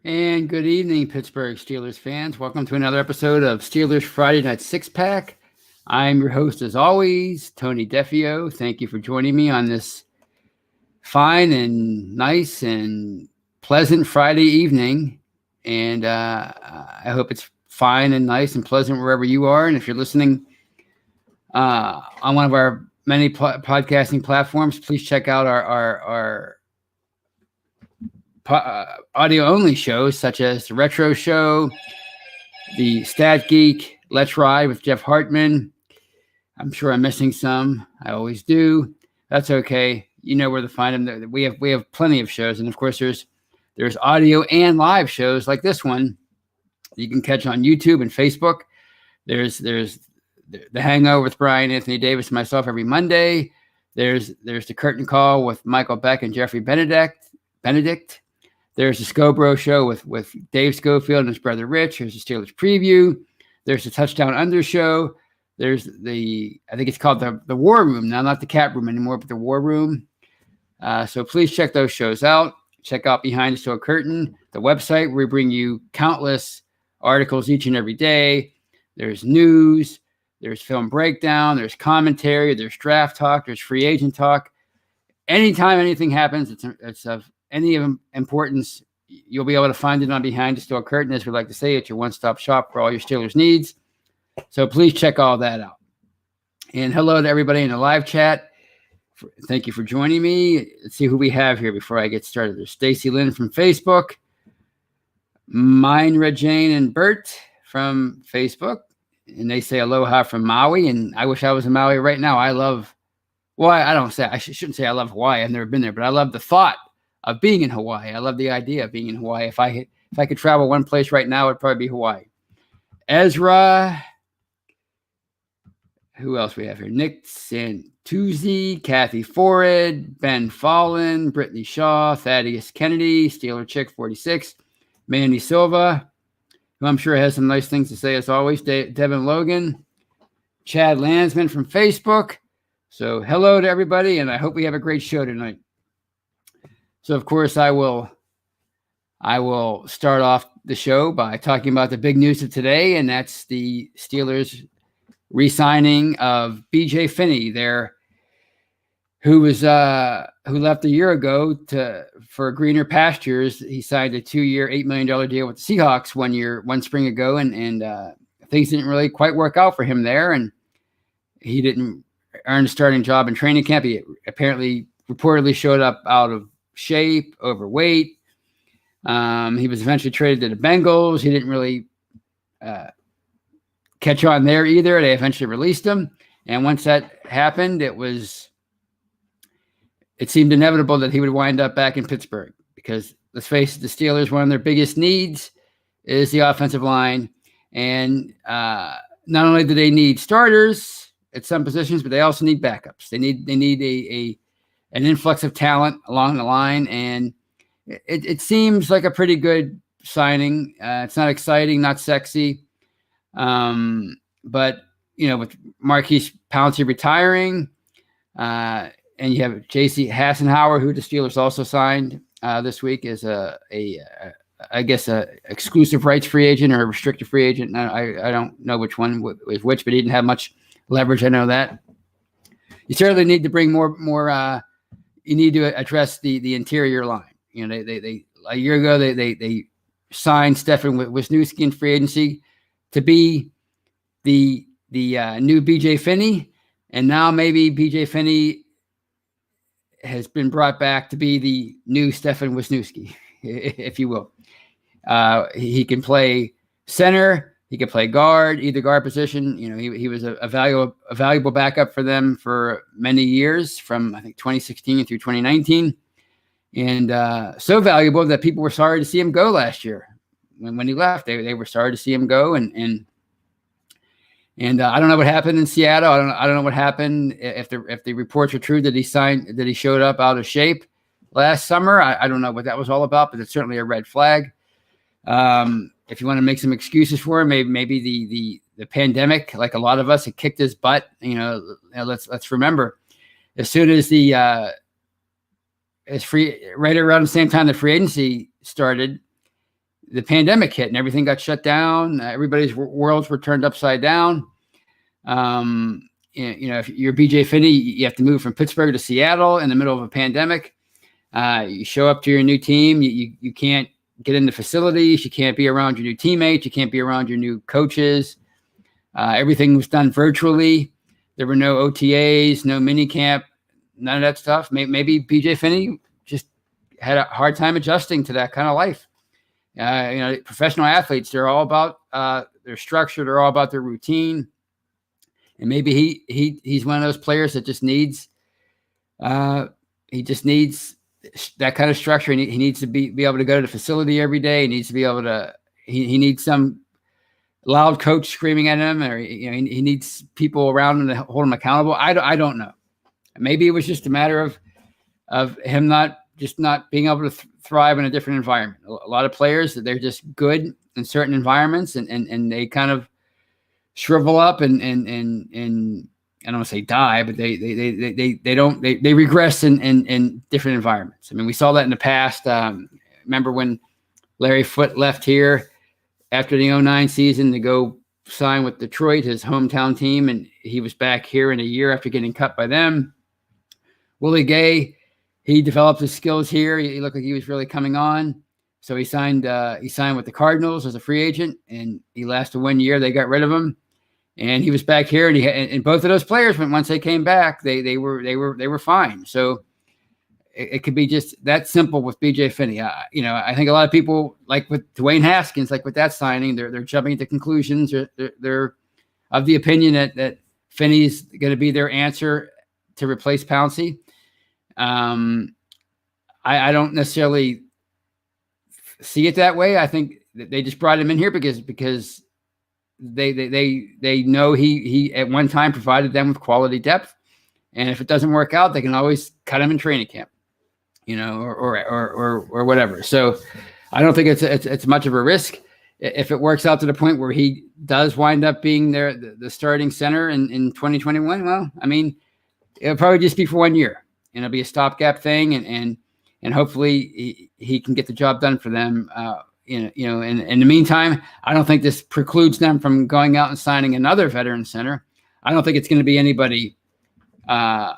And good evening, Pittsburgh Steelers fans. Welcome to another episode of Steelers Friday Night Six Pack. I'm your host, as always, Tony Defio. Thank you for joining me on this fine and nice and pleasant Friday evening. And I hope it's fine and nice and pleasant wherever you are. And if you're listening on one of our many podcasting platforms, please check out our audio-only shows such as the Retro Show, the Stat Geek, Let's Ride with Jeff Hartman. I'm sure I'm missing some. I always do. That's okay. You know where to find them. We have plenty of shows, and of course, there's audio and live shows like this one you can catch on YouTube and Facebook. There's the Hangover with Brian Anthony Davis and myself every Monday. There's the Curtain Call with Michael Beck and Jeffrey Benedict. There's the Scobro Show with Dave Schofield and his brother Rich. There's the Steelers Preview. There's the Touchdown Under Show. There's I think it's called the War Room now, not the Cat Room anymore, but the War Room. So please check those shows out. Check out Behind the Steel Curtain, the website where we bring you countless articles each and every day. There's news. There's film breakdown. There's commentary. There's draft talk. There's free agent talk. Anytime anything happens, it's of any importance, you'll be able to find it on Behind the Steel Curtain. As we like to say, it's your one-stop shop for all your Steelers needs. So please check all that out. And hello to everybody in the live chat. Thank you for joining me. Let's see who we have here before I get started. There's Stacy Lynn from Facebook, Mine, Red Jane, and Bert from Facebook. And they say aloha from Maui. And I wish I was in Maui right now. I shouldn't say I love Hawaii. I've never been there, but I love the thought of being in Hawaii. I love the idea of being in Hawaii. If I could travel one place right now, it'd probably be Hawaii. Ezra. Who else we have here? Nick Santuzzi, Kathy Forrid, Ben Fallon, Brittany Shaw, Thaddeus Kennedy, Steeler Chick 46, Mandy Silva, who I'm sure has some nice things to say as always, Devin Logan, Chad Landsman from Facebook. So hello to everybody, and I hope we have a great show tonight. So, of course, I will start off the show by talking about the big news of today, and that's the Steelers re-signing of B.J. Finney, who left a year ago for greener pastures. He signed a 2-year, $8 million deal with the Seahawks one spring ago, and things didn't really quite work out for him there, and he didn't earn a starting job in training camp. He reportedly showed up out of shape, overweight. He was eventually traded to the Bengals. He didn't really catch on there either. They eventually released him. And once that happened, it seemed inevitable that he would wind up back in Pittsburgh because, let's face it, the Steelers, one of their biggest needs is the offensive line. And not only do they need starters at some positions, but they also need backups. They need an influx of talent along the line, and it seems like a pretty good signing. It's not exciting, not sexy, but with Marquise Pouncey retiring, and you have J.C. Hassenauer, who the Steelers also signed this week as a exclusive rights free agent or a restricted free agent. I don't know which one was which, but he didn't have much leverage. I know that. You certainly need to bring more. You need to address the interior line. They a year ago they signed Stefan Wisniewski in free agency to be the new B.J. Finney, and now maybe B.J. Finney has been brought back to be the new Stefan Wisniewski, if you will. He can play center. He can play guard, either guard position. He was a valuable backup for them for many years, from I think 2016 through 2019, and so valuable that people were sorry to see him go last year. When he left, they were sorry to see him go, and I don't know what happened in Seattle. I don't know what happened if the reports are true that he showed up out of shape last summer. I don't know what that was all about, but it's certainly a red flag. If you want to make some excuses for him, maybe the pandemic, like a lot of us, it kicked his butt. Let's remember, as soon as right around the same time the free agency started, the pandemic hit and everything got shut down. Everybody's worlds were turned upside down. If you're BJ Finney, you have to move from Pittsburgh to Seattle in the middle of a pandemic. You show up to your new team. You can't get into facilities. You can't be around your new teammates. You can't be around your new coaches. Everything was done virtually. There were no OTAs, no mini camp, none of that stuff. Maybe BJ Finney just had a hard time adjusting to that kind of life. Professional athletes, they're all about their structure. They're all about their routine. And maybe he's one of those players that just needs that kind of structure. And he needs to be able to go to the facility every day. He needs to be able to. He needs some loud coach screaming at him, or he needs people around him to hold him accountable. I don't know. Maybe it was just a matter of him not being able to thrive in a different environment. A lot of players, they're just good in certain environments, and they kind of shrivel up and I don't want to say die, but they regress in different environments. I mean, we saw that in the past. Remember when Larry Foote left here after the 2009 season to go sign with Detroit, his hometown team, and he was back here in a year after getting cut by them. Willie Gay, he developed his skills here. He looked like he was really coming on. So he signed with the Cardinals as a free agent, and he lasted 1 year. They got rid of him, and he was back here. And both of those players, once they came back, they were fine. So it could be just that simple with BJ Finney. I think a lot of people, like with Dwayne Haskins, like with that signing, they're jumping to conclusions. They're of the opinion that Finney's going to be their answer to replace Pouncey. I don't necessarily see it that way. I think that they just brought him in here because they know he at one time provided them with quality depth, and if it doesn't work out, they can always cut him in training camp, or whatever. So I don't think it's much of a risk. If it works out to the point where he does wind up being the starting center in 2021, well, I mean, it'll probably just be for 1 year, and it'll be a stopgap thing, and hopefully he can get the job done for them. In the meantime, I don't think this precludes them from going out and signing another veteran center. I don't think it's going to be anybody like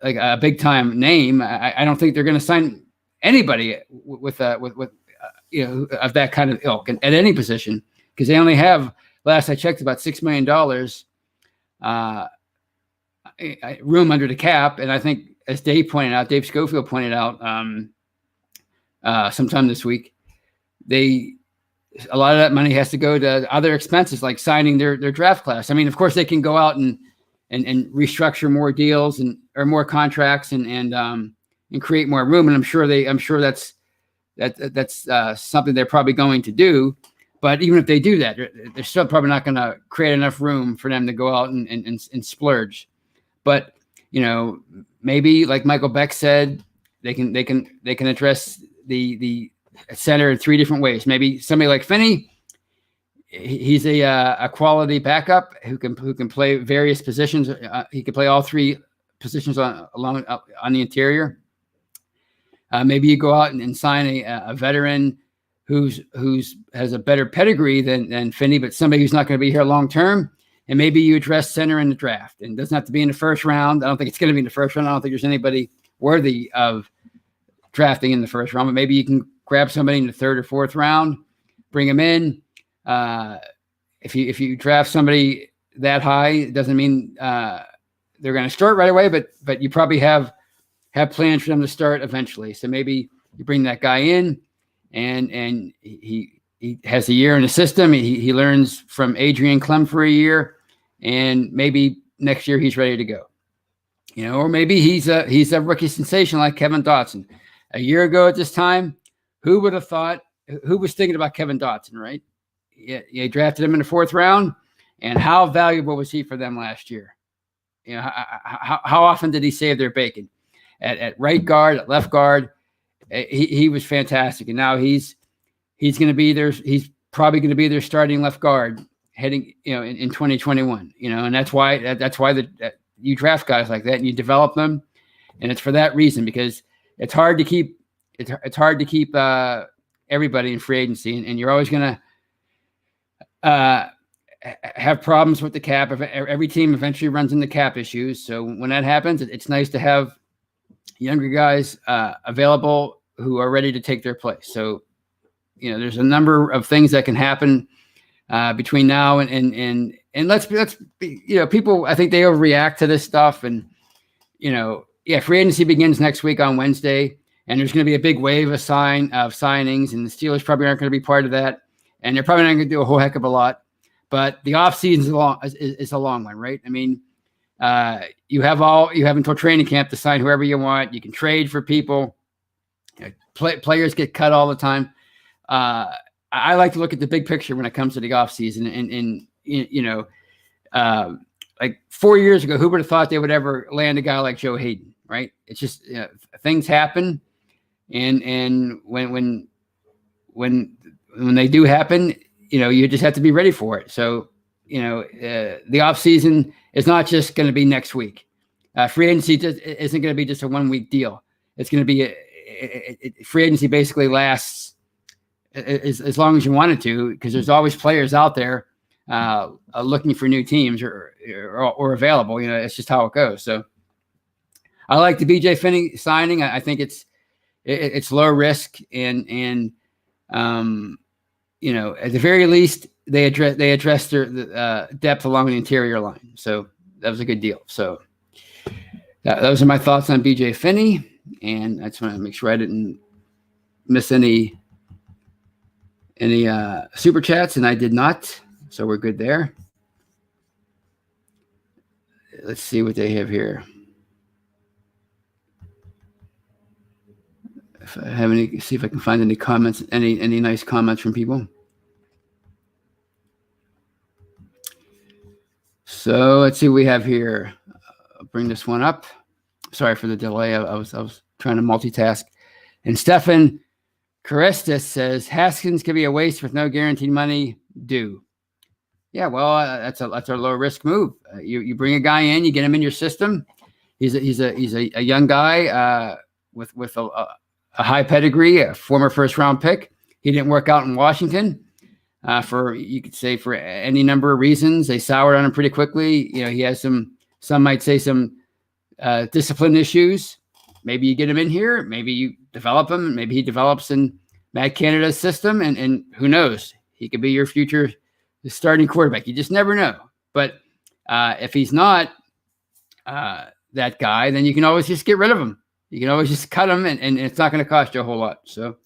a big time name. I don't think they're going to sign anybody with of that kind of ilk at any position, because they only have, last I checked, about $6 million room under the cap. And I think, as Dave Schofield pointed out sometime this week, a lot of that money has to go to other expenses like signing their draft class. I mean, of course, they can go out and restructure more deals or more contracts and create more room. And I'm sure that's something they're probably going to do. But even if they do that, they're still probably not going to create enough room for them to go out and splurge. But maybe, like Michael Beck said, they can address the center in 3 different ways. Maybe somebody like Finney, he's a quality backup who can play various positions. He can play all 3 positions on the interior. Maybe you go out and sign a veteran who's has a better pedigree than Finney, but somebody who's not going to be here long term. And maybe you address center in the draft, and it doesn't have to be in the first round. I don't think it's going to be in the first round. I don't think there's anybody worthy of drafting in the first round, but maybe you can grab somebody in the 3rd or 4th round, bring them in. If you draft somebody that high, it doesn't mean they're going to start right away, but you probably have plans for them to start eventually. So maybe you bring that guy in, and he has a year in the system. He learns from Adrian Clem for a year, and maybe next year he's ready to go. Or maybe he's a rookie sensation like Kevin Dotson. A year ago at this time, who would have thought? Who was thinking about Kevin Dotson, right? You drafted him in the 4th round, and how valuable was he for them last year? How often did he save their bacon? At right guard, at left guard, he was fantastic, and now he's going to be there. He's probably going to be their starting left guard heading, in 2021. And that's why you draft guys like that and you develop them, and it's for that reason, because it's hard to keep everybody in free agency, and you're always going to have problems with the cap. Every team eventually runs into cap issues. So when that happens, it's nice to have younger guys available who are ready to take their place. So, there's a number of things that can happen between now and let's be, people, I think they overreact to this stuff. And, free agency begins next week on Wednesday, and there's going to be a big wave of signings, and the Steelers probably aren't going to be part of that. And they're probably not going to do a whole heck of a lot, but the offseason is a long one, right? I mean, you have until training camp to sign whoever you want. You can trade for people. Players get cut all the time. I like to look at the big picture when it comes to the offseason. And like 4 years ago, who would have thought they would ever land a guy like Joe Hayden, right? It's just things happen, and when they do happen, you just have to be ready for it. So the offseason is not just going to be next week. Free agency isn't going to be just a 1 week deal. It's going to be free agency basically lasts as long as you want it to, because there's always players out there looking for new teams or available. It's just how it goes. So I like the BJ Finney signing. I think it's low risk, and at the very least they addressed their depth along the interior line. So that was a good deal. So those are my thoughts on BJ Finney, and I just want to make sure I didn't miss any super chats, and I did not. So we're good there. Let's see what they have here. If I have see if I can find any comments, any nice comments from people. So let's see what we have here. I'll bring this one up. Sorry for the delay. I was trying to multitask. And Stefan Carestis says Haskins could be a waste with no guaranteed money due. Yeah, well, that's a low risk move. You bring a guy in, you get him in your system. He's a young guy with a high pedigree, a former first round pick. He didn't work out in Washington for any number of reasons. They soured on him pretty quickly. He has some might say some discipline issues. Maybe you get him in here. Maybe you develop him. Maybe he develops in Matt Canada's system, and who knows? He could be your future starting quarterback. You just never know. But if he's not that guy, then you can always just get rid of him. You can always just cut him, and it's not going to cost you a whole lot. So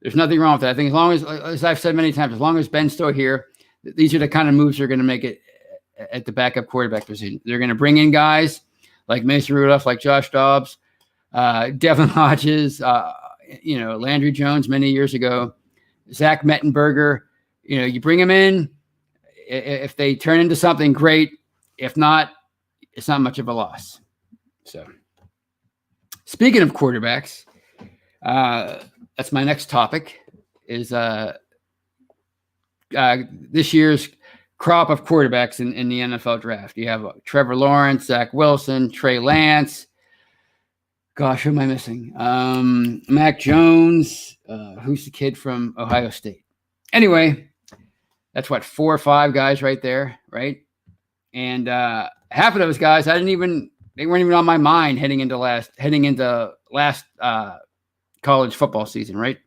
there's nothing wrong with that. I think as long as I've said many times, as long as Ben's still here, these are the kind of moves they're going to make it at the backup quarterback position. They're going to bring in guys like Mason Rudolph, like Josh Dobbs, Devin Hodges, Landry Jones many years ago, Zach Mettenberger. You bring them in. If they turn into something great, if not, it's not much of a loss. So, speaking of quarterbacks, that's my next topic. Is this year's crop of quarterbacks in the NFL draft? You have Trevor Lawrence, Zach Wilson, Trey Lance. Gosh, who am I missing? Mac Jones. Who's the kid from Ohio State? Anyway. That's 4 or 5 guys right there, right? And half of those guys, they weren't even on my mind heading into last college football season, right?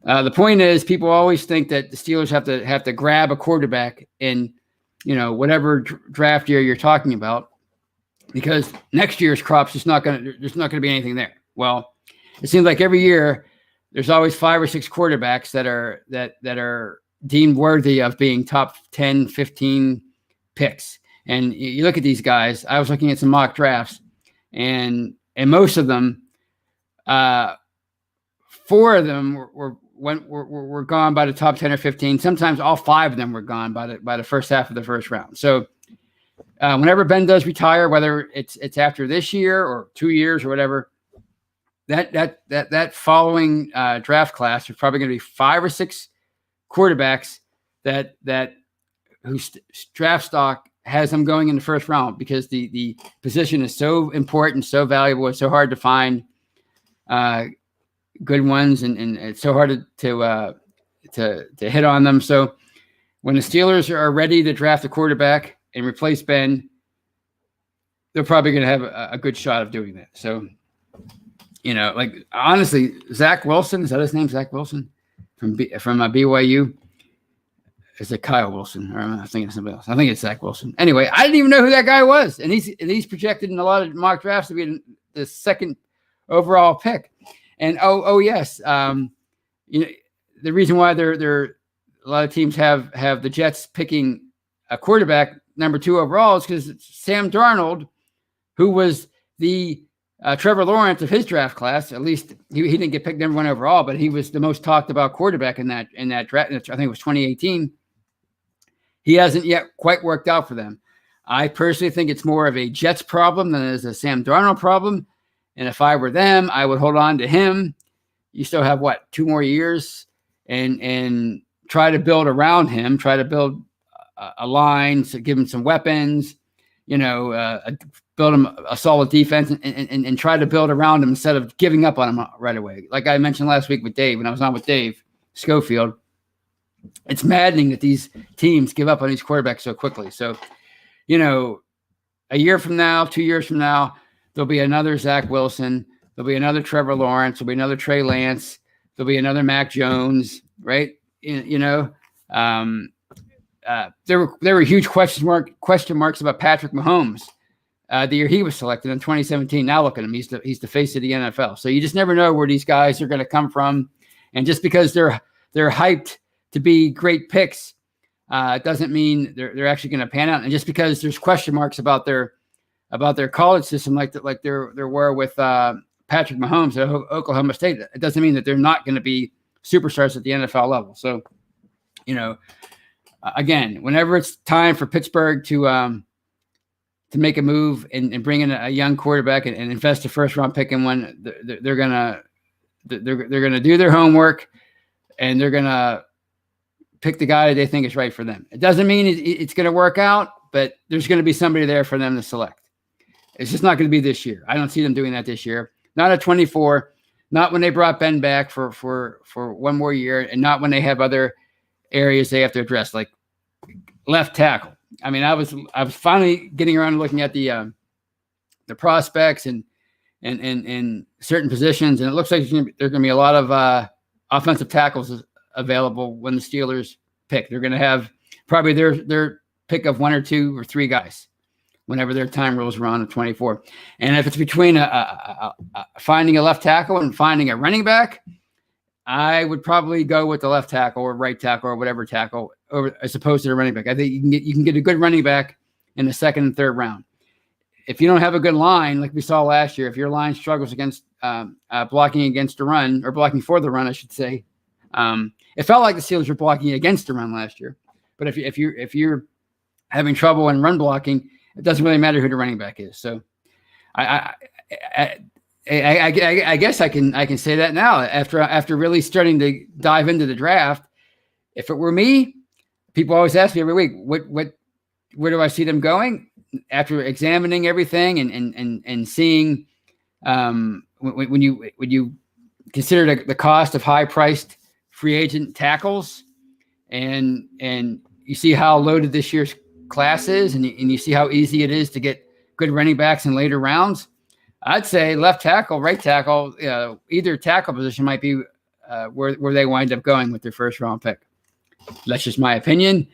The point is, people always think that the Steelers have to grab a quarterback in, whatever draft year you're talking about, because next year's crop's there's not going to be anything there. Well, it seems like every year there's always 5 or 6 quarterbacks that are deemed worthy of being top 10, 15 picks. And you look at these guys. I was looking at some mock drafts, and most of them, 4 of them were gone by the top 10 or 15. Sometimes all 5 of them were gone by the first half of the first round. So whenever Ben does retire, whether it's after this year or 2 years or whatever, that following draft class is probably going to be 5 or 6 quarterbacks that whose draft stock has them going in the first round, because the position is so important, so valuable, it's so hard to find good ones, and it's so hard to hit on them. So when the Steelers are ready to draft a quarterback and replace Ben, they're probably going to have a good shot of doing that. So, like honestly, Zach Wilson, is that his name? Zach Wilson from BYU. Is it Kyle Wilson? Or am I thinking of somebody else? I think it's Zach Wilson. Anyway, I didn't even know who that guy was, and he's projected in a lot of mock drafts to be the second overall pick. And yes, the reason why they're a lot of teams have the Jets picking a quarterback number 2 overall is because Sam Darnold, who was the Trevor Lawrence of his draft class, at least he didn't get picked number 1 overall, but he was the most talked about quarterback in that draft. I think it was 2018. He hasn't yet quite worked out for them. I personally think it's more of a Jets problem than it is a Sam Darnold problem. And if I were them, I would hold on to him. You still have 2 more years, and try to build around him. Try to build a line, so give him some weapons. Build him a solid defense, and try to build around him instead of giving up on him right away. Like I mentioned last week with Dave, when I was on with Dave Schofield, it's maddening that these teams give up on these quarterbacks so quickly. So, a year from now, 2 years from now, there'll be another Zach Wilson. There'll be another Trevor Lawrence. There'll be another Trey Lance. There'll be another Mac Jones, right? There were huge question marks about Patrick Mahomes the year he was selected in 2017. Now look at him; he's the face of the NFL. So you just never know where these guys are going to come from, and just because they're hyped to be great picks doesn't mean they're actually going to pan out. And just because there's question marks about their college system, like there were with Patrick Mahomes at Oklahoma State, it doesn't mean that they're not going to be superstars at the NFL level. So, again, whenever it's time for Pittsburgh to make a move and bring in a young quarterback and invest a first round pick in one, they're gonna do their homework, and they're gonna pick the guy that they think is right for them. It doesn't mean it's going to work out, but there's going to be somebody there for them to select. It's just not going to be this year. I don't see them doing that this year. Not at 24. Not when they brought Ben back for 1 more year, and not when they have other areas they have to address, like left tackle. I mean, I was finally getting around to looking at the prospects and certain positions, and it looks like there's going to be a lot of offensive tackles available when the Steelers pick. They're going to have probably their pick of 1 or 2 or 3 guys whenever their time rolls around at 24. And if it's between finding a left tackle and finding a running back, I would probably go with the left tackle or right tackle or whatever tackle as opposed to the running back. I think you can get a good running back in the 2nd and 3rd round. If you don't have a good line, like we saw last year, if your line struggles against blocking against the run, or blocking for the run, I should say, it felt like the Steelers were blocking against the run last year. But if you're having trouble in run blocking, it doesn't really matter who the running back is. So I guess I can say that now after really starting to dive into the draft. If it were me, people always ask me every week, where do I see them going? After examining everything and seeing when you consider the cost of high-priced free agent tackles, and you see how loaded this year's class is, and you see how easy it is to get good running backs in later rounds, I'd say left tackle, right tackle, either tackle position might be where they wind up going with their first round pick. That's just my opinion.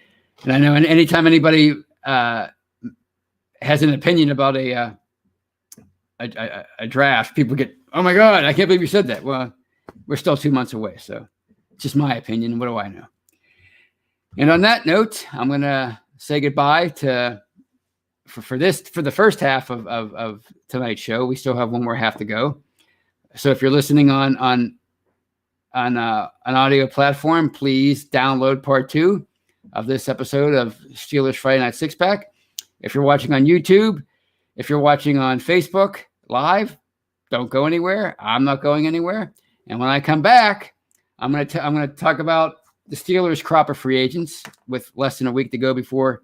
And I know anytime anybody has an opinion about a draft, people get, oh my God, I can't believe you said that. Well, we're still 2 months away. So it's just my opinion. What do I know? And on that note, I'm going to say goodbye for the first half of tonight's show. We still have 1 more half to go. So if you're listening on an audio platform, please download part 2 of this episode of Steelers Friday Night Six Pack. If you're watching on YouTube, if you're watching on Facebook Live, don't go anywhere. I'm not going anywhere. And when I come back, I'm going to talk about the Steelers' crop of free agents with less than a week to go before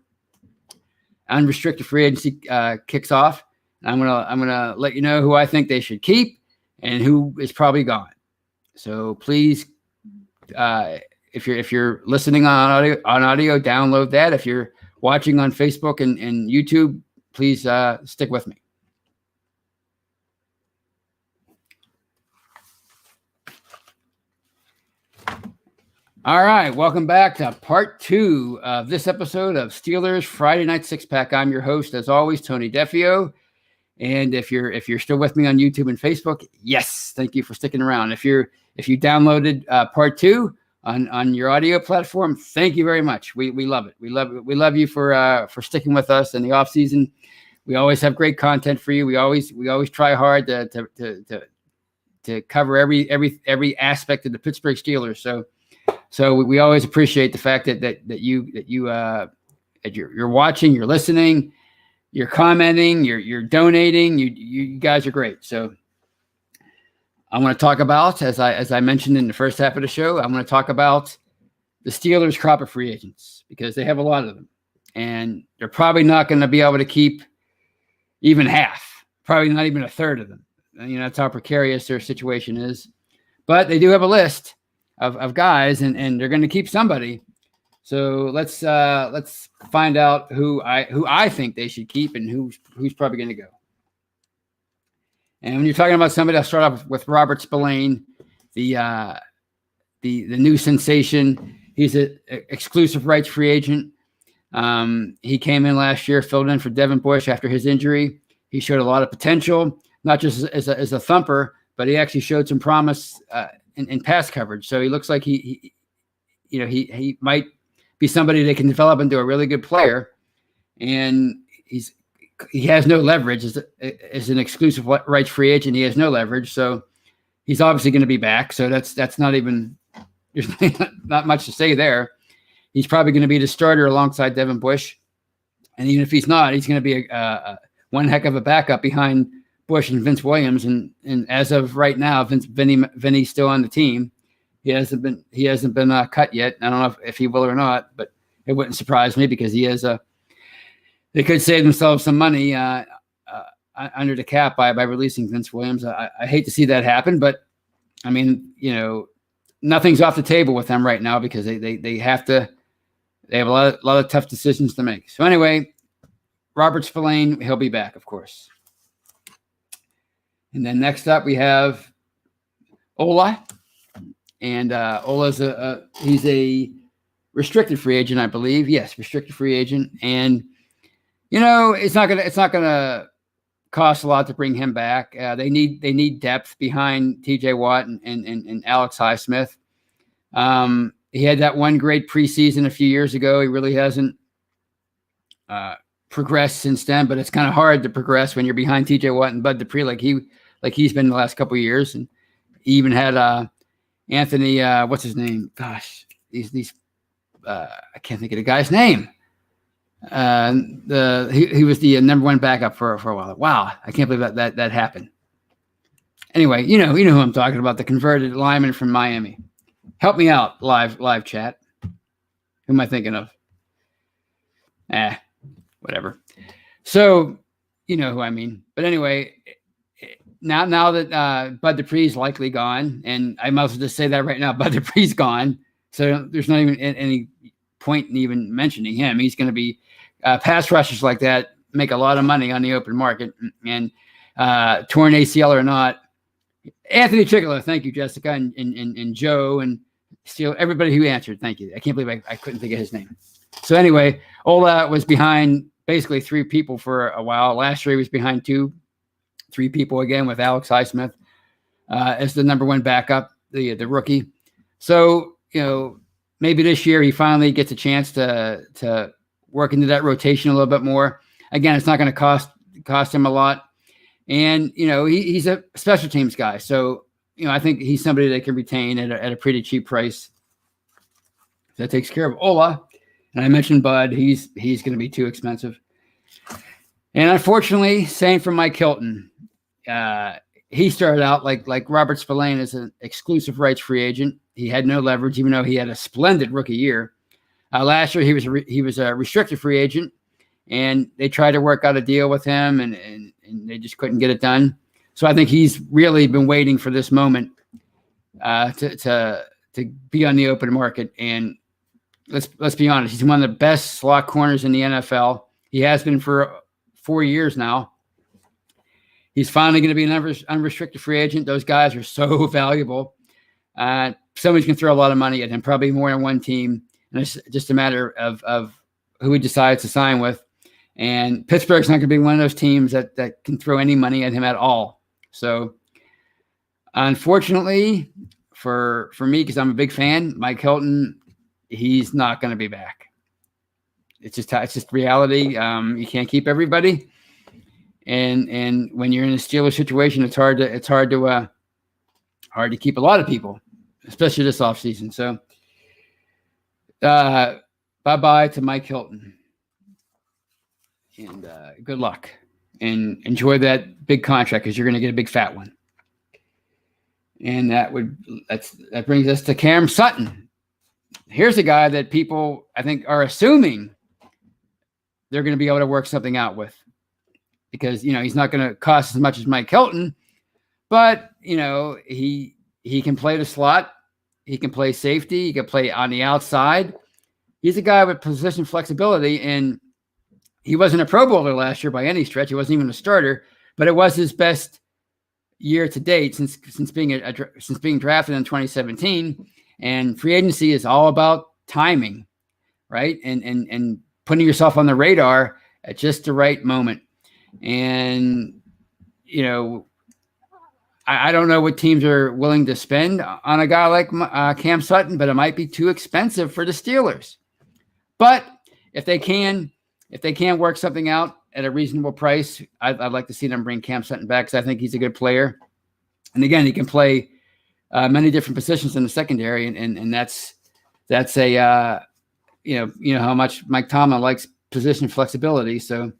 unrestricted free agency kicks off. And I'm gonna let you know who I think they should keep and who is probably gone. So please, if you're listening on audio, download that. If you're watching on Facebook and YouTube, please stick with me. All right, welcome back to part 2 of this episode of Steelers Friday Night Six Pack. I'm your host, as always, Tony Defio. And if you're still with me on YouTube and Facebook, yes, thank you for sticking around. If you downloaded part 2 on your audio platform, thank you very much. We love it. We love you for sticking with us in the off season. We always have great content for you. We always try hard to cover every aspect of the Pittsburgh Steelers. So we always appreciate the fact that you're watching, you're listening, you're commenting, you're donating. You guys are great. So I want to talk about, as I mentioned in the first half of the show, I want to talk about the Steelers' crop of free agents, because they have a lot of them, and they're probably not going to be able to keep even half, probably not even a third of them. That's how precarious their situation is. But they do have a list of guys, and they're going to keep somebody. So let's find out who I think they should keep and who's probably going to go. And when you're talking about somebody, I'll start off with Robert Spillane, the new sensation. He's an exclusive rights free agent. He came in last year, filled in for Devin Bush after his injury. He showed a lot of potential, not just as a thumper, but he actually showed some promise in pass coverage. So he looks like he might be somebody that can develop into a really good player. And he has no leverage as an exclusive rights free agent. He has no leverage, so he's obviously going to be back. So that's not even, there's not much to say there. He's probably going to be the starter alongside Devin Bush, and even if he's not, he's going to be a one heck of a backup behind Bush and Vince Williams. And as of right now, Vinny's still on the team. He hasn't been cut yet. I don't know if he will or not, but it wouldn't surprise me, because they could save themselves some money under the cap by releasing Vince Williams. I hate to see that happen, but I mean, nothing's off the table with them right now, because they have a lot of tough decisions to make. So anyway, Robert Spillane, he'll be back, of course. And then next up we have Ola. And Ola's he's a restricted free agent, I believe. Yes, restricted free agent. And it's not gonna cost a lot to bring him back. They need depth behind T.J. Watt and Alex Highsmith. He had that one great preseason a few years ago. He really hasn't progressed since then. But it's kind of hard to progress when you're behind T.J. Watt and Bud Dupree like he's been the last couple of years. And he even had Anthony, what's his name? Gosh, these I can't think of the guy's name. He was the number one backup for a while. Wow, I can't believe that happened. Anyway, you know who I'm talking about, the converted lineman from Miami. Help me out, live chat. Who am I thinking of? Whatever. So you know who I mean. But anyway, now that Bud Dupree's likely gone, and I might as well just say that right now, Bud Dupree's gone. So there's not even any point in even mentioning him. He's going to be pass rushers like that make a lot of money on the open market, and torn ACL or not. Anthony Chickler, thank you, Jessica, and Joe, and still everybody who answered. Thank you. I can't believe I couldn't think of his name. So anyway, Ola was behind basically 3 people for a while. Last year he was behind 3 people again, with Alex Highsmith as the number one backup, the rookie. So maybe this year he finally gets a chance to work into that rotation a little bit more. Again, it's not going to cost him a lot, and he's a special teams guy. So I think he's somebody that can retain at a pretty cheap price. That takes care of Ola. And I mentioned Bud. He's going to be too expensive. And unfortunately, same for Mike Hilton. He started out like Robert Spillane as an exclusive rights free agent. He had no leverage, even though he had a splendid rookie year. Last year, he was a restricted free agent, and they tried to work out a deal with him, and they just couldn't get it done. So I think he's really been waiting for this moment to be on the open market. And let's be honest, he's one of the best slot corners in the NFL. He has been for 4 years now. He's finally going to be an unrestricted free agent. Those guys are so valuable. Somebody's going to throw a lot of money at him, probably more than one team. And it's just a matter of who he decides to sign with. And Pittsburgh's not going to be one of those teams that can throw any money at him at all. So unfortunately for me, because I'm a big fan, Mike Hilton, he's not going to be back. It's just reality. You can't keep everybody. And when you're in a Steelers situation, it's hard to keep a lot of people, especially this offseason. So bye-bye to Mike Hilton. And good luck. And enjoy that big contract, because you're going to get a big fat one. And that brings us to Cam Sutton. Here's a guy that people, I think, are assuming they're going to be able to work something out with, because, he's not going to cost as much as Mike Hilton, but, he can play the slot. He can play safety. He can play on the outside. He's a guy with position flexibility, and he wasn't a Pro Bowler last year by any stretch. He wasn't even a starter, but it was his best year to date since being drafted in 2017. And free agency is all about timing, right? And putting yourself on the radar at just the right moment. And I don't know what teams are willing to spend on a guy like Cam Sutton, but it might be too expensive for the Steelers. But if they can work something out at a reasonable price, I'd like to see them bring Cam Sutton back, because I think he's a good player. And again, he can play many different positions in the secondary, and that's a how much Mike Tomlin likes position flexibility. So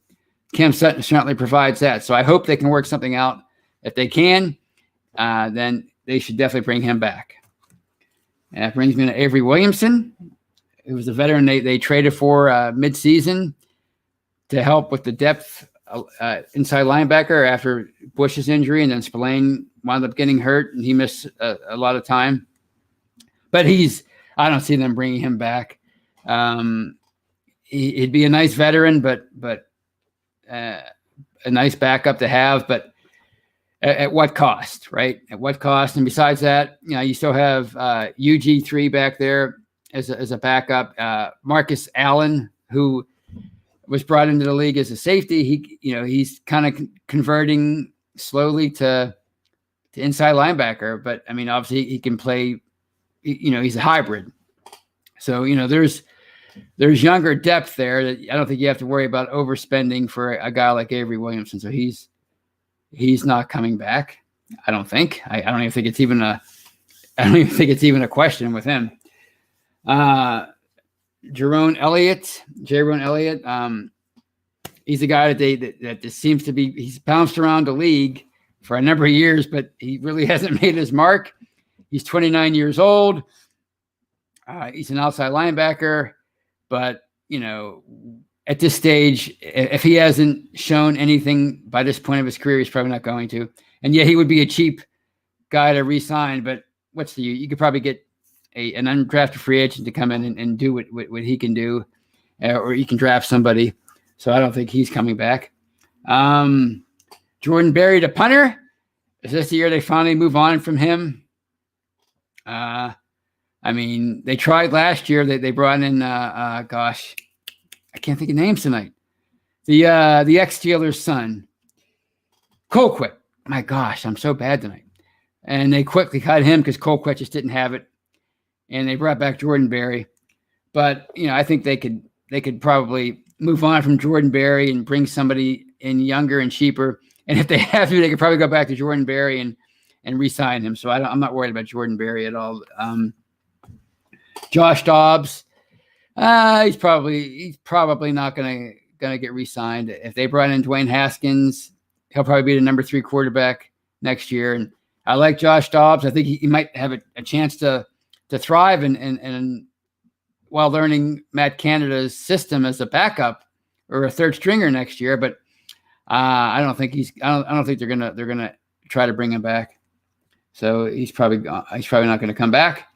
Cam Sutton certainly provides that. So I hope they can work something out. If they can, then they should definitely bring him back. And that brings me to Avery Williamson, who was a veteran they traded for midseason to help with the depth inside linebacker after Bush's injury, and then Spillane wound up getting hurt, and he missed a lot of time. But I don't see them bringing him back. He'd be a nice veteran, but a nice backup to have. But at what cost, right? At what cost? And besides that, you still have UG3 back there as a backup. Marcus Allen, who was brought into the league as a safety, he's kind of converting slowly to inside linebacker. But I mean, obviously he can play. He's a hybrid. So there's younger depth there that I don't think you have to worry about overspending for a guy like Avery Williamson. So he's not coming back. I don't think. I don't even think it's even a question with him. Jaron Elliott, he's a guy that just seems to be, he's bounced around the league for a number of years, but he really hasn't made his mark. He's 29 years old. He's an outside linebacker, but at this stage, if he hasn't shown anything by this point of his career, he's probably not going to. And yeah, he would be a cheap guy to re-sign, but you could probably get an undrafted free agent to come in and do what he can do, or you can draft somebody. So I don't think he's coming back. Jordan Berry, the punter. Is this the year they finally move on from him? They tried last year. They brought in, I can't think of names tonight. The ex-Steelers' son, Colquitt. My gosh, I'm so bad tonight. And they quickly cut him because Colquitt just didn't have it. And they brought back Jordan Berry. But, I think they could probably move on from Jordan Berry and bring somebody in younger and cheaper. And if they have to, they could probably go back to Jordan Berry and re-sign him. So I'm not worried about Jordan Berry at all. Josh Dobbs, he's probably not gonna get re-signed. If they brought in Dwayne Haskins, he'll probably be the number 3 quarterback next year. And I like Josh Dobbs. I think he might have a chance to thrive and while learning Matt Canada's system as a backup or a third stringer next year. But I don't think they're gonna try to bring him back. So he's probably not going to come back.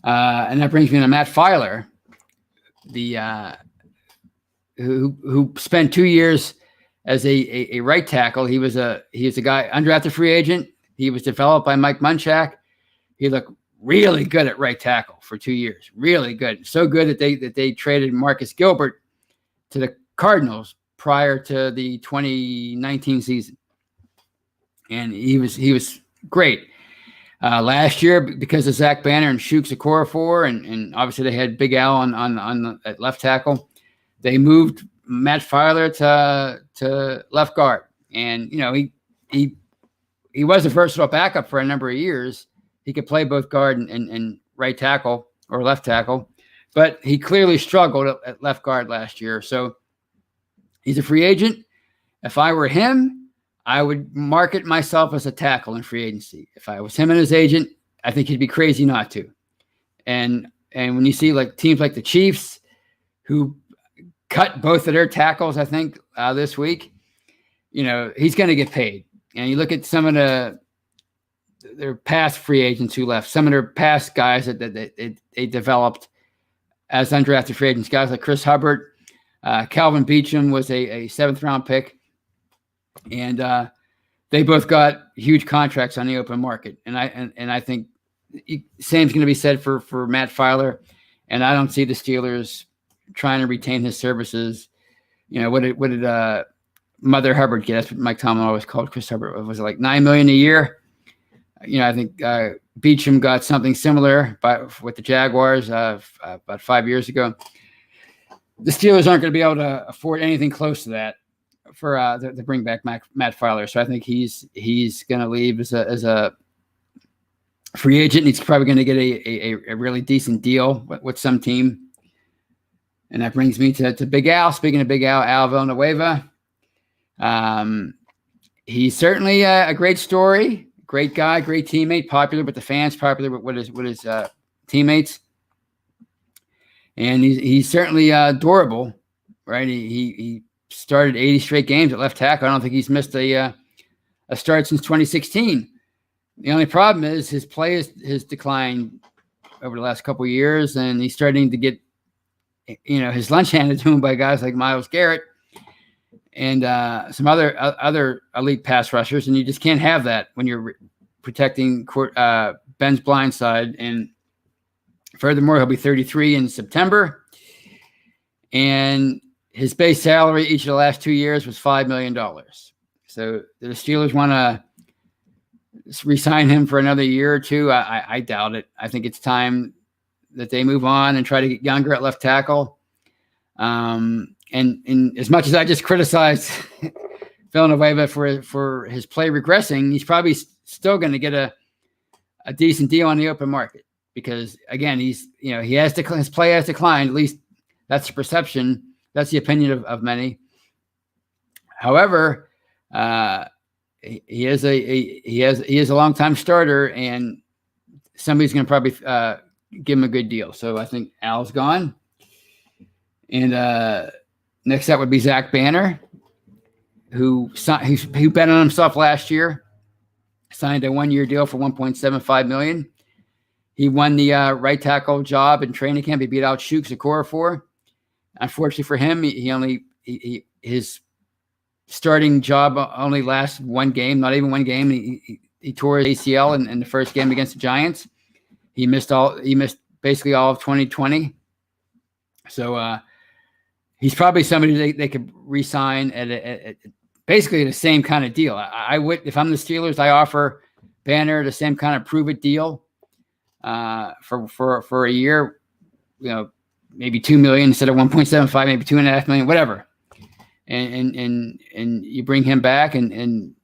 And that brings me to Matt Filer, the who spent 2 years as a right tackle. He was a guy, undrafted free agent. He was developed by Mike Munchak. He looked really good at right tackle for 2 years. Really good. So good that they traded Marcus Gilbert to the Cardinals prior to the 2019 season. And he was great. Last year, because of Zach Banner and Shooks Okorafor, and obviously they had Big Al at left tackle, they moved Matt Filer to left guard. And he was a versatile backup for a number of years. He could play both guard and right tackle or left tackle, but he clearly struggled at left guard last year. So he's a free agent. If I were him, I would market myself as a tackle in free agency. If I was him and his agent, I think he'd be crazy not to. And when you see like teams like the Chiefs, who cut both of their tackles, I think this week, he's going to get paid. And you look at some of their past free agents who left, some of their past guys that they developed as undrafted free agents, guys like Chris Hubbard, Calvin Beachum was a 7th round pick. And they both got huge contracts on the open market. And I think same's going to be said for Matt Filer. And I don't see the Steelers trying to retain his services. What did Mother Hubbard get? That's what Mike Tomlin always called Chris Hubbard. Was it like $9 million a year? I think Beachum got something similar with the Jaguars about 5 years ago. The Steelers aren't going to be able to afford anything close to that for to bring back Matt Filer. So I think he's going to leave as a free agent. He's probably going to get a really decent deal with some team. And that brings me to Big Al. Speaking of Big Al Villanueva, he's certainly a great story. Great guy, great teammate, popular with the fans, popular with his teammates, and he's certainly durable, right? He started 80 straight games at left tackle. I don't think he's missed a start since 2016. The only problem is his play has declined over the last couple of years, and he's starting to get his lunch handed to him by guys like Myles Garrett and some other elite pass rushers, and you just can't have that when you're protecting Ben's blind side. And furthermore, he'll be 33 in September, and his base salary each of the last 2 years was $5 million. So the Steelers want to re-sign him for another year or two. I doubt it. I think it's time that they move on and try to get younger at left tackle. And as much as I just criticized Villanueva for his play regressing, he's probably still going to get a decent deal on the open market because, again, his play has declined. At least that's the perception. That's the opinion of many. However, he is a long-time starter, and somebody's going to probably give him a good deal. So I think Al's gone. And next up would be Zach Banner, who bet on himself last year, signed a 1-year deal for $1.75 million. He won the right tackle job in training camp. He beat out Shooks Okorafor. Unfortunately for him, his starting job only lasts one game, not even one game. He tore his ACL in the first game against the Giants. He missed basically all of 2020. So he's probably somebody they could re-sign at basically the same kind of deal. I would, if I'm the Steelers, I offer Banner the same kind of prove it deal for a year. Maybe $2 million instead of 1.75, maybe $2.5 million, whatever. And you bring him back, and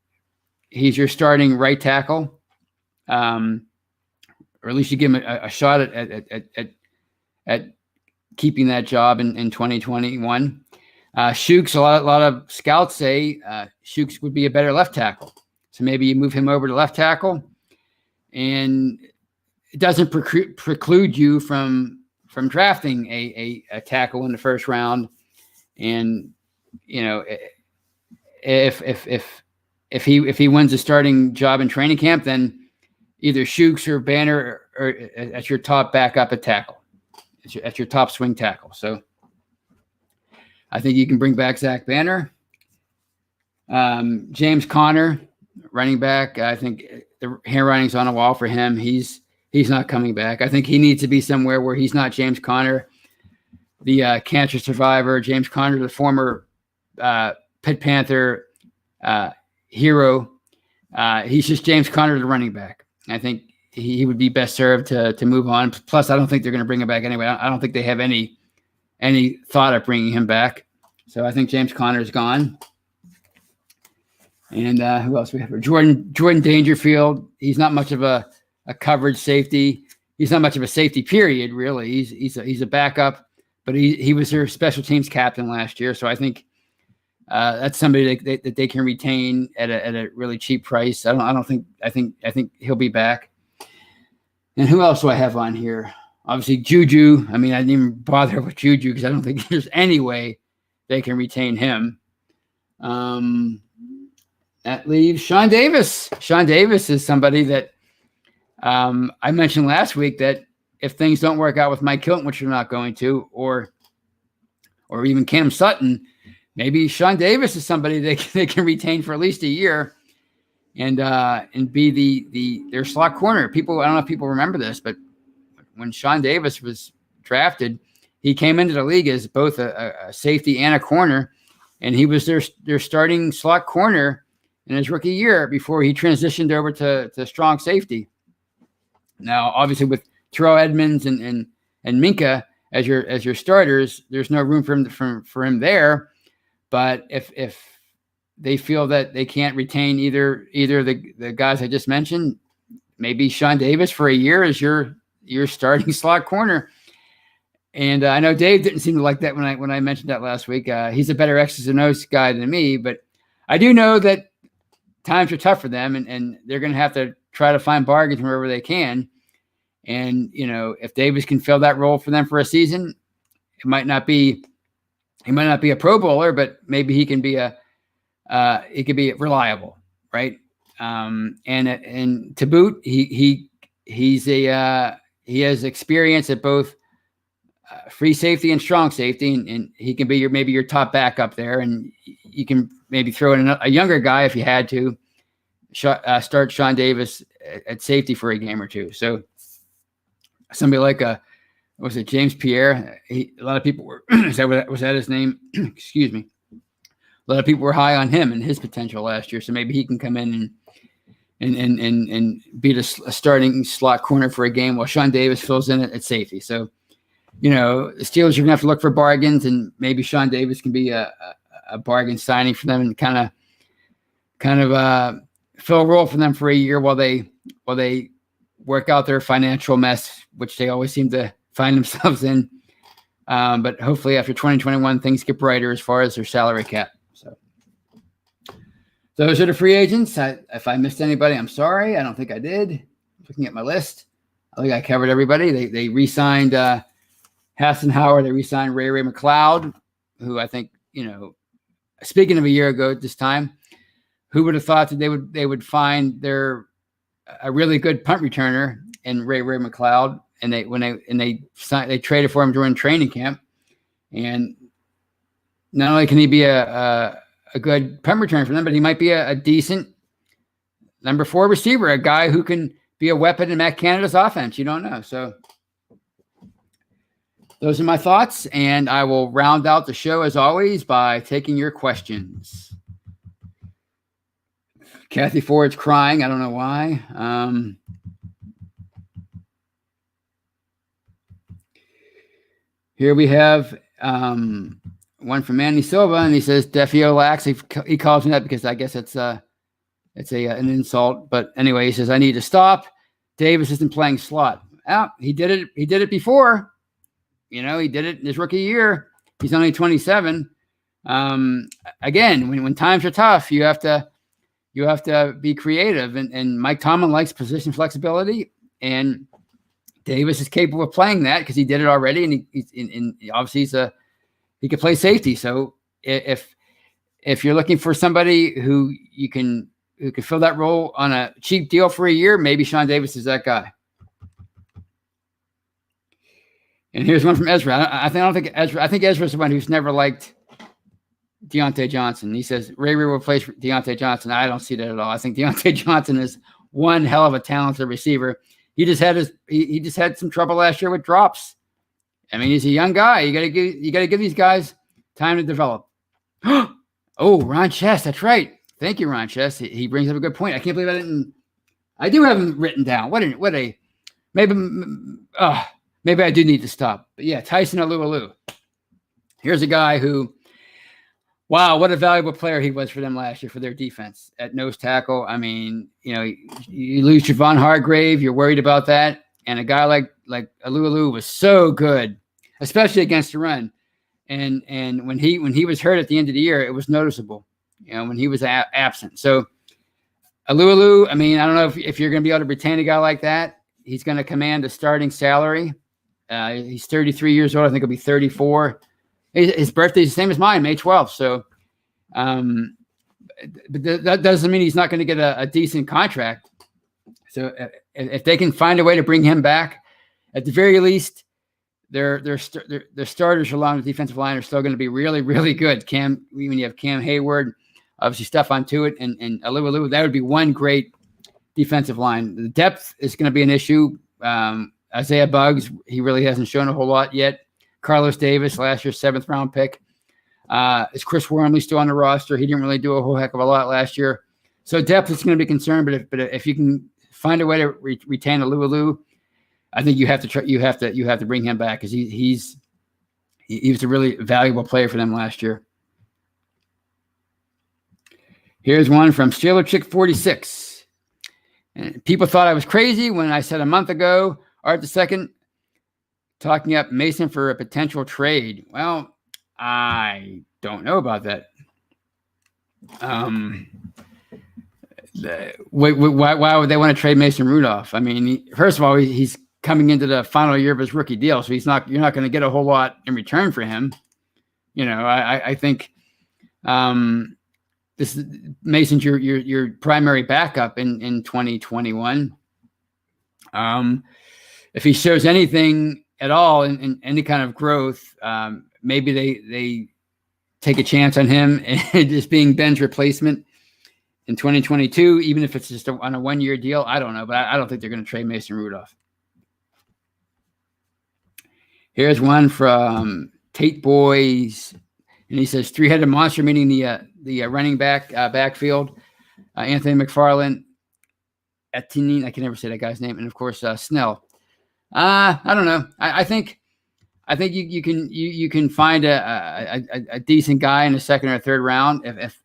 he's your starting right tackle, or at least you give him a shot at keeping that job in 2021. Shooks, a lot of scouts say Shooks would be a better left tackle, so maybe you move him over to left tackle, and it doesn't preclude you from drafting a tackle in the first round. And if if he wins a starting job in training camp, then either Shooks or Banner or at your top backup at tackle, at your top swing tackle. So I think you can bring back Zach Banner. James Conner, running back. I think the handwriting's on the wall for him. He's not coming back. I think he needs to be somewhere where he's not James Conner, the cancer survivor. James Conner, the former Pitt Panther hero. He's just James Conner, the running back. I think he would be best served to move on. Plus, I don't think they're going to bring him back anyway. I don't think they have any thought of bringing him back. So I think James Conner is gone. And who else we have? Jordan Dangerfield. He's not much of a coverage safety. He's not much of a safety, period, really. He's a backup, but he was their special teams captain last year. So I think that's somebody that they can retain at a really cheap price. I think he'll be back. And who else do I have on here? Obviously Juju. I mean, I didn't even bother with Juju because I don't think there's any way they can retain him. That leaves Sean Davis. Sean Davis is somebody that I mentioned last week that if things don't work out with Mike Hilton, which they're not going to, or even Cam Sutton, maybe Sean Davis is somebody they can retain for at least a year and be their slot corner. I don't know if people remember this, but when Sean Davis was drafted, he came into the league as both a safety and a corner, and he was their starting slot corner in his rookie year before he transitioned over to strong safety. Now, obviously, with Terrell Edmonds and Minka as your starters, there's no room for him there. But if they feel that they can't retain either the guys I just mentioned, maybe Sean Davis for a year is your starting slot corner. And I know Dave didn't seem to like that when I mentioned that last week. He's a better X's and O's guy than me, but I do know that times are tough for them, and they're going to have to try to find bargains wherever they can. And if Davis can fill that role for them for a season, he might not be a Pro Bowler, but maybe he can be he could be reliable, right? And to boot, he has experience at both free safety and strong safety, and he can be maybe your top backup there, and you can maybe throw in a younger guy if you had to start Sean Davis at safety for a game or two. So somebody like was it James Pierre? A lot of people were was that his name? Excuse me. A lot of people were high on him and his potential last year, so maybe he can come in and be a starting slot corner for a game while Sean Davis fills in at safety. So, the Steelers are going to have to look for bargains, and maybe Sean Davis can be a bargain signing for them and kind of fill a role for them for a year while they work out their financial mess, which they always seem to find themselves in. But hopefully after 2021, things get brighter as far as their salary cap. So those are the free agents. If I missed anybody, I'm sorry. I don't think I did. Looking at my list, I think I covered everybody. They re-signed Hassan Howard. They re-signed Ray McLeod, who I think, speaking of a year ago at this time, who would have thought that they would find a really good punt returner in Ray McLeod, and they traded for him during training camp, and not only can he be a good punt returner for them, but he might be a decent number 4 receiver, a guy who can be a weapon in Matt Canada's offense. You don't know. So those are my thoughts, and I will round out the show as always by taking your questions. Kathy Ford's crying. I don't know why. Here we have one from Manny Silva, and he says Defio lax. He calls me that because I guess it's an insult. But anyway, he says I need to stop. Davis isn't playing slot. He did it. He did it before. He did it in his rookie year. He's only 27. Again, when times are tough, you have to be creative. And Mike Tomlin likes position flexibility, and Davis is capable of playing that because he did it already, and obviously he can play safety. So if you're looking for somebody who you can who could fill that role on a cheap deal for a year, maybe Sean Davis is that guy. And here's one from Ezra. I think Ezra's the one who's never liked Deontay Johnson. He says Ray will replace Deontay Johnson. I don't see that at all. I think Deontay Johnson is one hell of a talented receiver. He just had some trouble last year with drops. I mean, he's a young guy. You gotta give these guys time to develop. Oh, Ron Chess, that's right. Thank you, Ron Chess. He brings up a good point. I can't believe I do have him written down. Maybe I do need to stop. But yeah, Tyson Alualu. Here's a guy who, wow, what a valuable player he was for them last year for their defense at nose tackle. I mean, you lose Javon Hargrave, you're worried about that. And a guy like Alualu was so good, especially against the run. And when he was hurt at the end of the year, it was noticeable, when he was absent. So Alualu, I mean, I don't know if you're going to be able to retain a guy like that. He's going to command a starting salary. He's 33 years old. I think he'll be 34. His birthday's the same as mine, May 12th. So, but that doesn't mean he's not going to get a decent contract. So if they can find a way to bring him back, at the very least, their starters along the defensive line are still going to be really, really good. When you have Cam Hayward, obviously Stephon Tuitt and Alualu, that would be one great defensive line. The depth is going to be an issue. Isaiah Buggs, he really hasn't shown a whole lot yet. Carlos Davis, last year's 7th round pick. Is Chris Wormley still on the roster? He didn't really do a whole heck of a lot last year. So depth is going to be concerned, but if you can find a way to retain Alualu, I think you have to bring him back because he was a really valuable player for them last year. Here's one from Steeler Chick 46. And people thought I was crazy when I said a month ago, Art II, talking up Mason for a potential trade. Well, I don't know about that. Why would they want to trade Mason Rudolph? I mean, first of all, he's coming into the final year of his rookie deal, so you're not going to get a whole lot in return for him. I think this Mason's your primary backup in 2021. If he shows anything at all in any kind of growth, maybe they take a chance on him and just being Ben's replacement in 2022, even if it's just on a 1-year deal. I don't know, but I don't think they're going to trade Mason Rudolph. Here's one from Tate Boys, and he says 3-headed monster, meaning the running back backfield. Anthony McFarland, Etienne, I can never say that guy's name, and of course Snell. I don't know. I think you can find a decent guy in the 2nd or 3rd round. If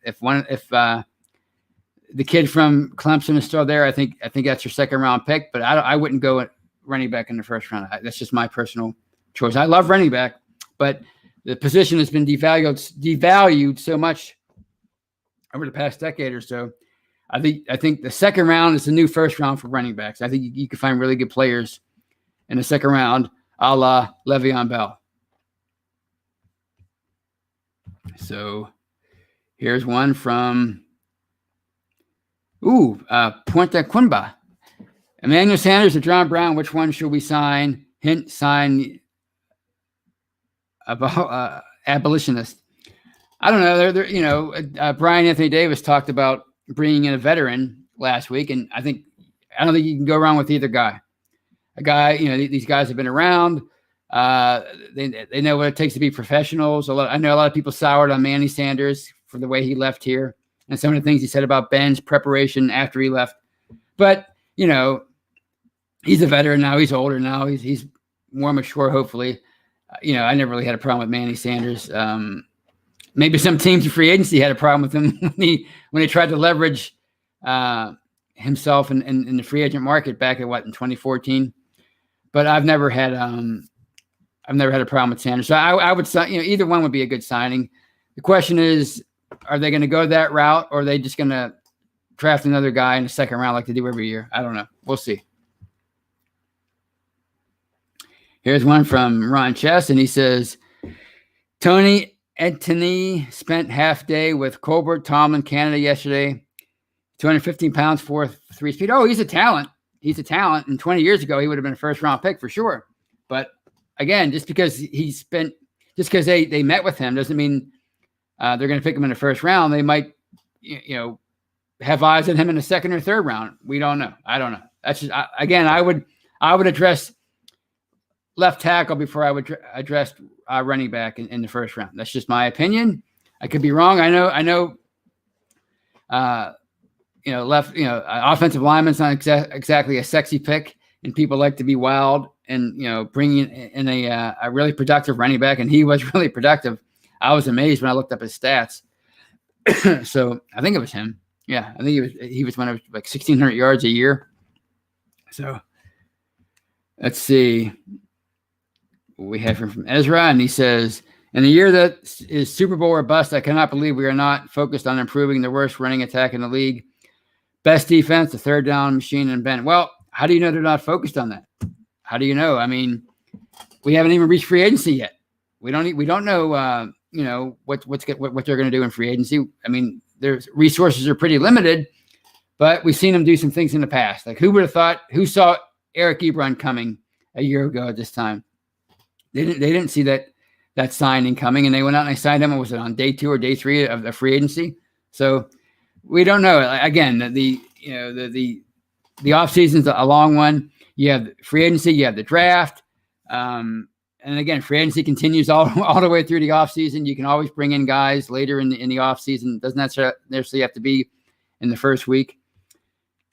the kid from Clemson is still there, I think that's your 2nd round pick. But I wouldn't go at running back in the 1st round. That's just my personal choice. I love running back, but the position has been devalued so much over the past decade or so. I think the 2nd round is the new 1st round for running backs. I think you can find really good players in the 2nd round, a la Le'Veon Bell. So here's one from Puente Quimba. Emmanuel Sanders or John Brown, which one should we sign? Hint, sign about abolitionist. I don't know. Brian Anthony Davis talked about bringing in a veteran last week, and I don't think you can go wrong with either guy. A guy, these guys have been around. They know what it takes to be professionals. I know a lot of people soured on Manny Sanders for the way he left here and some of the things he said about Ben's preparation after he left. But, he's a veteran now. He's older now. He's more mature, hopefully. I never really had a problem with Manny Sanders. Maybe some teams in free agency had a problem with him when he tried to leverage himself in the free agent market back in 2014. But I've never had a problem with Sanders. So I would say, either one would be a good signing. The question is, are they going to go that route, or are they just going to draft another guy in the 2nd round like they do every year? I don't know. We'll see. Here's one from Ron Chess, and he says, Tony Etienne spent half day with Colbert, Tomlin, Canada yesterday. 215 pounds, 4.3 speed. Oh, he's a talent. He's a talent. And 20 years ago, he would have been a first-round pick for sure. But again, just because they met with him doesn't mean they're going to pick him in the first round. They might, have eyes on him in the second or third round. We don't know. I don't know. That's just, I would address left tackle before I would address running back in the first round. That's just my opinion. I could be wrong. I know. Offensive lineman's not exactly a sexy pick, and people like to be wild and bringing in a really productive running back, and he was really productive. I was amazed when I looked up his stats. So I think it was him. Yeah, I think he was one of like 1,600 yards a year. So let's see what we have from Ezra, and he says, in a year that is Super Bowl or bust, I cannot believe we are not focused on improving the worst running attack in the league. Best defense, the third down machine, and Ben. Well, how do you know they're not focused on that? How do you know? I mean, we haven't even reached free agency yet. We don't know, what they're going to do in free agency. I mean, their resources are pretty limited, but we've seen them do some things in the past. Like who saw Eric Ebron coming a year ago at this time? They didn't see that signing coming, and they went out and they signed him. Was it on day 2 or day 3 of the free agency? So we don't know. Again, the offseason's a long one. You have free agency, you have the draft. And again, free agency continues all the way through the offseason. You can always bring in guys later in the offseason. Doesn't necessarily have to be in the first week.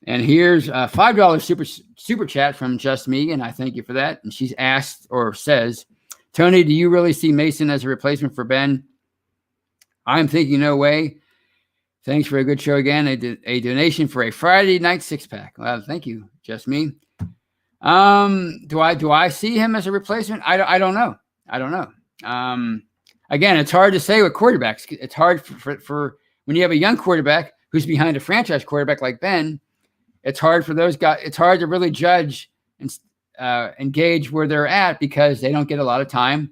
And here's a $5 super chat from Just Me, and I thank you for that. And she's asked or says, Tony, do you really see Mason as a replacement for Ben? I'm thinking no way. Thanks for a good show again. A donation for a Friday night 6-pack. Well, thank you, Just Me. Do I see him as a replacement? I don't know. Again, it's hard to say with quarterbacks. It's hard for when you have a young quarterback who's behind a franchise quarterback like Ben. It's hard for those guys. It's hard to really judge and engage where they're at because they don't get a lot of time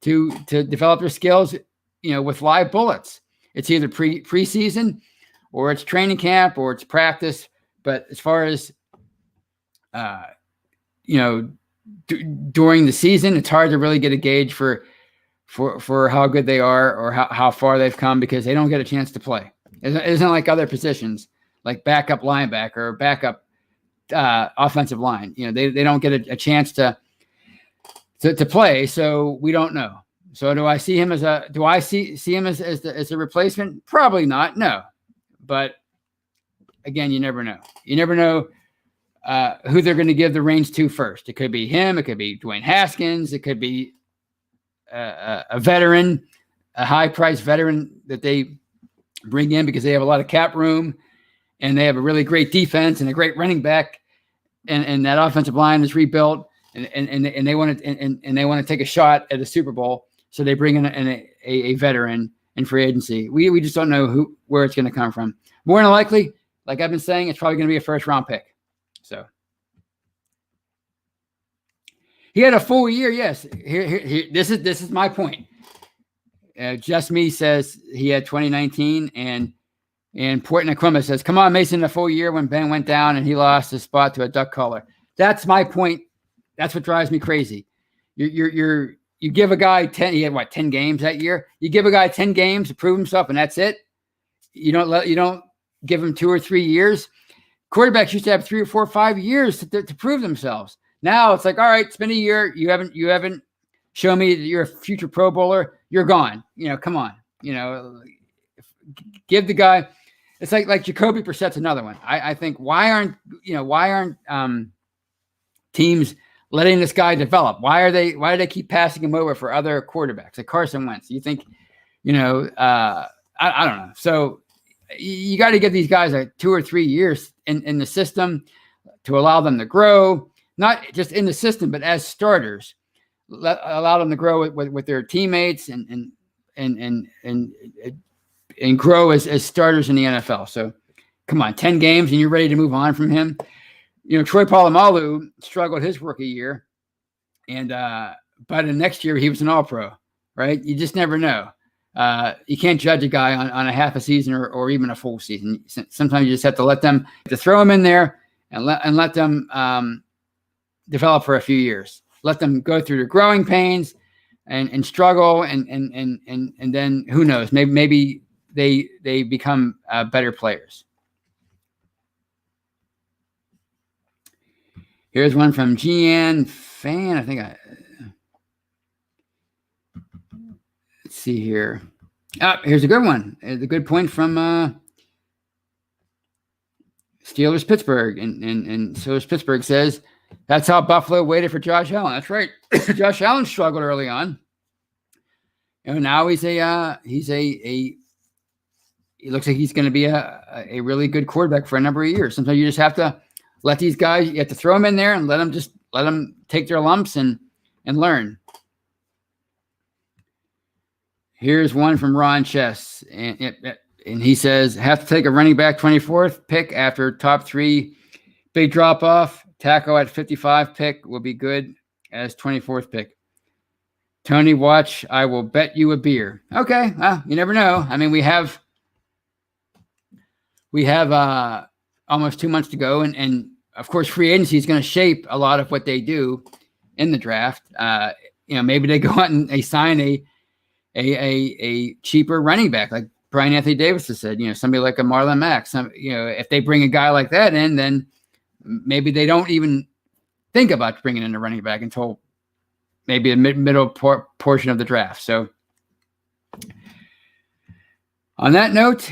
to develop their skills, with live bullets. It's either preseason or it's training camp or it's practice. But as far as during the season, it's hard to really get a gauge for how good they are or how far they've come because they don't get a chance to play. It isn't like other positions, like backup linebacker or backup offensive line. They don't get a chance to play, so we don't know. So do I see him as a replacement? Probably not. No, but again, you never know. You never know who they're going to give the reins to first. It could be him. It could be Dwayne Haskins. It could be a veteran, a high-priced veteran that they bring in because they have a lot of cap room and they have a really great defense and a great running back, and that offensive line is rebuilt, and they want to take a shot at a Super Bowl, so they bring in a veteran in free agency. We just don't know where it's going to come from. More than likely, like I've been saying, it's probably going to be a first-round pick. So he had a full year. Yes. Here, this is my point. Just Me says he had 2019, and Port Naquima says, "Come on, Mason, a full year when Ben went down and he lost his spot to a duck collar." That's my point. That's what drives me crazy. You give a guy 10. He had 10 games that year. You give a guy 10 games to prove himself, and that's it. You don't give him 2 or 3 years. Quarterbacks used to have 3 or 4 or 5 years to prove themselves. Now it's like, all right, it's been a year. You haven't shown me that you're a future Pro Bowler. You're gone. Come on. Give the guy. It's like Jacoby Brissett's another one. I think why aren't teams letting this guy develop? Why do they keep passing him over for other quarterbacks like Carson Wentz? You think, I don't know. So you got to give these guys 2 or 3 years in the system to allow them to grow, not just in the system, but as starters. Allow them to grow with their teammates and grow as starters in the NFL. So come on, 10 games and you're ready to move on from him. Troy Polamalu struggled his rookie year, and by the next year he was an All-Pro, right? You just never know. You can't judge a guy on a half a season or even a full season. Sometimes you just have to let them throw them in there and let them develop for a few years. Let them go through the growing pains and struggle and then who knows? Maybe they become better players. Here's one from GN Fan. I think let's see here. Here's a good one. It's a good point from Steelers Pittsburgh. And Steelers Pittsburgh says, that's how Buffalo waited for Josh Allen. That's right. Josh Allen struggled early on. Now he looks like he's going to be a really good quarterback for a number of years. Sometimes you just have to let these guys, you have to throw them in there and let them take their lumps and learn. Here's one from Ron Chess, and he says, have to take a running back 24th pick after top 3 big drop off. Taco at 55 pick will be good as 24th pick. Tony, watch. I will bet you a beer. Okay, well, you never know. I mean, we have almost 2 months to go, and of course, free agency is going to shape a lot of what they do in the draft. Maybe they go out and they sign a cheaper running back, like Brian Anthony Davis has said. Somebody like a Marlon Mack. If they bring a guy like that in, then maybe they don't even think about bringing in a running back until maybe the middle portion of the draft. So on that note,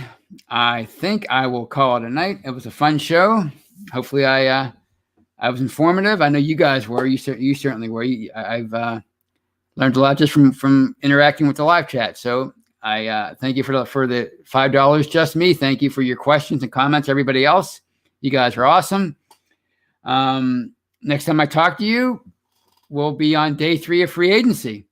I think I will call it a night. It was a fun show. Hopefully I was informative. I know you guys were. You certainly were. I've learned a lot just from interacting with the live chat. So I thank you for the $5. Just me. Thank you for your questions and comments. Everybody else, you guys are awesome. Next time I talk to you, we'll be on day 3 of free agency.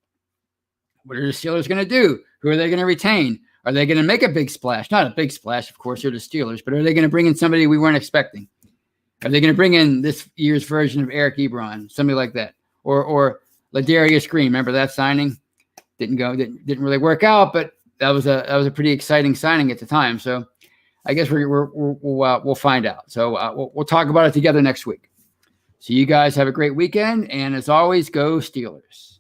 What are the Steelers going to do? Who are they going to retain? Are they going to make a big splash? Not a big splash, of course, they're the Steelers, but are they going to bring in somebody we weren't expecting? Are they going to bring in this year's version of Eric Ebron, somebody like that? Or Ladarius Green? Remember that signing? Didn't really work out, but that was a pretty exciting signing at the time. So I guess we'll find out. So we'll talk about it together next week. So you guys have a great weekend, and as always, go Steelers.